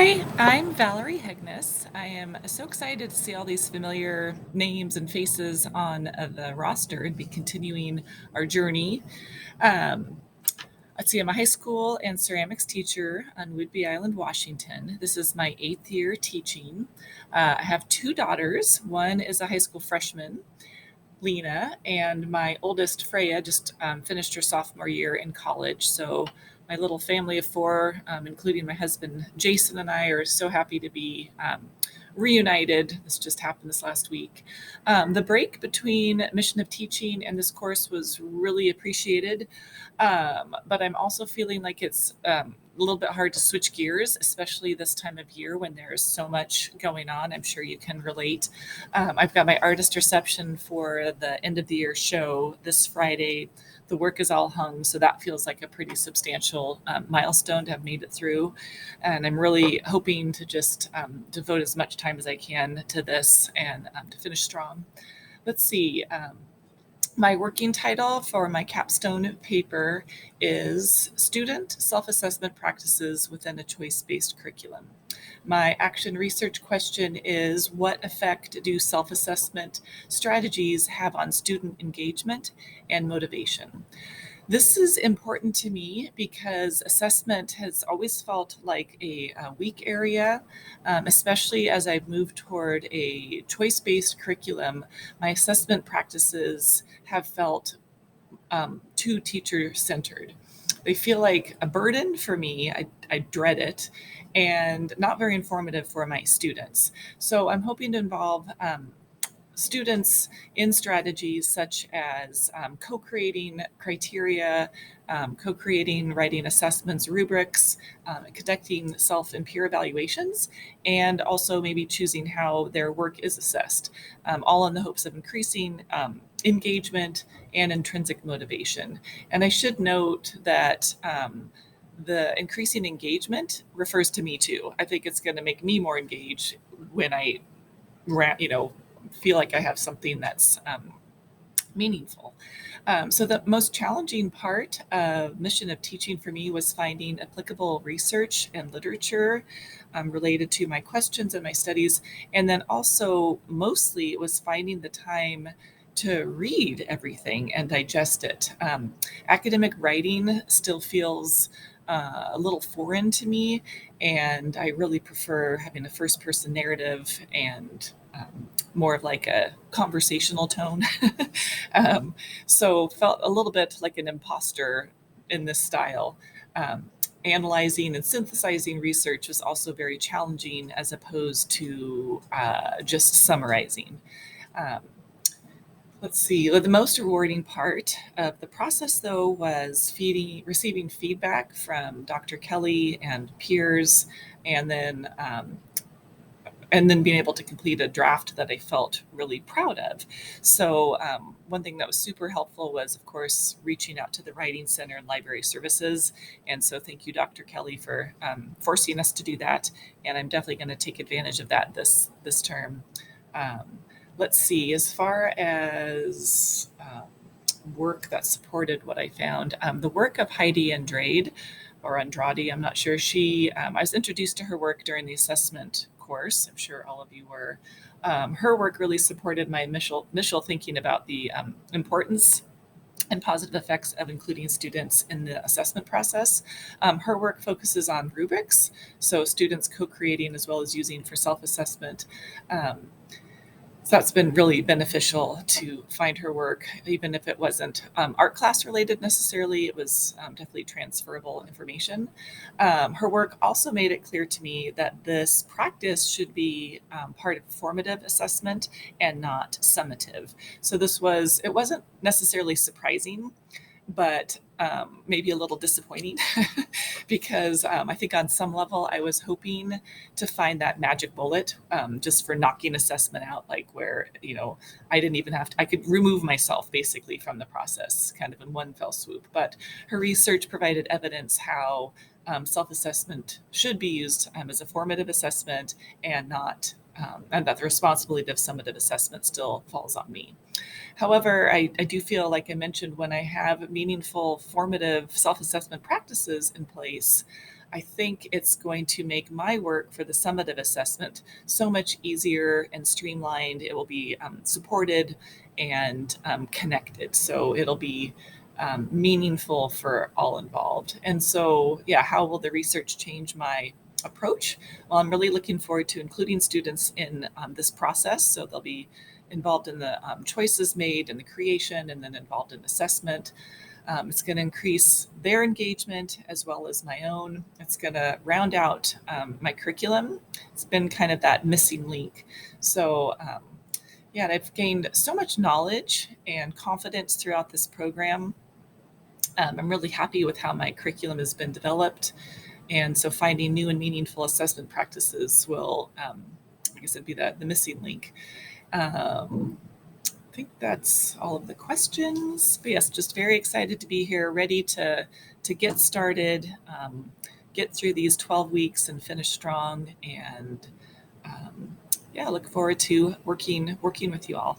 Hi, I'm Valerie Heggenes. I am so excited to see all these familiar names and faces on the roster and be continuing our journey. Um, let's see, I'm a high school and ceramics teacher on Whidbey Island, Washington. This is my 8th year teaching. I have two daughters. One is a high school freshman, Lena, and my oldest, Freya, just finished her sophomore year in college. So my little family of four, including my husband Jason and I, are so happy to be reunited. This just happened this last week. The break between Mission of Teaching and this course was really appreciated, but I'm also feeling like it's a little bit hard to switch gears, especially this time of year when there's so much going on. I'm sure you can relate. I've got my artist reception for the end of the year show this Friday. The work is all hung, so that feels like a pretty substantial milestone to have made it through. And I'm really hoping to just devote as much time as I can to this and to finish strong. Let's see. My working title for my capstone paper is Student Self-Assessment Practices Within a Choice-Based Curriculum. My action research question is, what effect do self-assessment strategies have on student engagement and motivation? This is important to me because assessment has always felt like a weak area, especially as I've moved toward a choice-based curriculum. My assessment practices have felt too teacher-centered. They feel like a burden for me. I dread it, and not very informative for my students. So I'm hoping to involve students in strategies such as co-creating criteria, co-creating writing assessments, rubrics, conducting self and peer evaluations, and also maybe choosing how their work is assessed, all in the hopes of increasing engagement and intrinsic motivation. And I should note that the increasing engagement refers to me too. I think it's going to make me more engaged when I, you know, feel like I have something that's meaningful. So the most challenging part of Mission of Teaching for me was finding applicable research and literature related to my questions and my studies. And then also mostly it was finding the time to read everything and digest it. Academic writing still feels a little foreign to me, and I really prefer having a first person narrative and more of like a conversational tone. um, so felt a little bit like an imposter in this style. Analyzing and synthesizing research was also very challenging as opposed to just summarizing. Um, let's see. The most rewarding part of the process, though, was receiving feedback from Dr. Kelly and peers, and then being able to complete a draft that I felt really proud of. So one thing that was super helpful was, of course, reaching out to the Writing Center and Library Services. And so thank you, Dr. Kelly, for forcing us to do that. And I'm definitely going to take advantage of that this term. Um, let's see, as far as work that supported what I found, the work of Heidi Andrade, or Andrade, I'm not sure. I was introduced to her work during the assessment course. I'm sure all of you were. Her work really supported my initial thinking about the importance and positive effects of including students in the assessment process. Her work focuses on rubrics, so students co-creating as well as using for self-assessment. Um, so that's been really beneficial to find her work, even if it wasn't art class related necessarily. It was definitely transferable information. Her work also made it clear to me that this practice should be part of formative assessment and not summative. So it wasn't necessarily surprising, but maybe a little disappointing because I think on some level I was hoping to find that magic bullet just for knocking assessment out, like where, I didn't even have to, I could remove myself basically from the process kind of in one fell swoop. But her research provided evidence how self-assessment should be used as a formative assessment and not, and that the responsibility of summative assessment still falls on me. However, I do feel, like I mentioned, when I have meaningful formative self-assessment practices in place, I think it's going to make my work for the summative assessment so much easier and streamlined. It will be supported and connected. So it'll be meaningful for all involved. And so, yeah, how will the research change my approach? Well, I'm really looking forward to including students in this process. So they'll be involved in the choices made and the creation, and then involved in assessment. It's going to increase their engagement as well as my own. It's going to round out my curriculum. It's been kind of that missing link. So, yeah, and I've gained so much knowledge and confidence throughout this program. I'm really happy with how my curriculum has been developed. And so finding new and meaningful assessment practices will, I guess, it'd be the missing link. I think that's all of the questions. But yes, just very excited to be here, ready to get started, get through these 12 weeks and finish strong. And yeah, look forward to working with you all.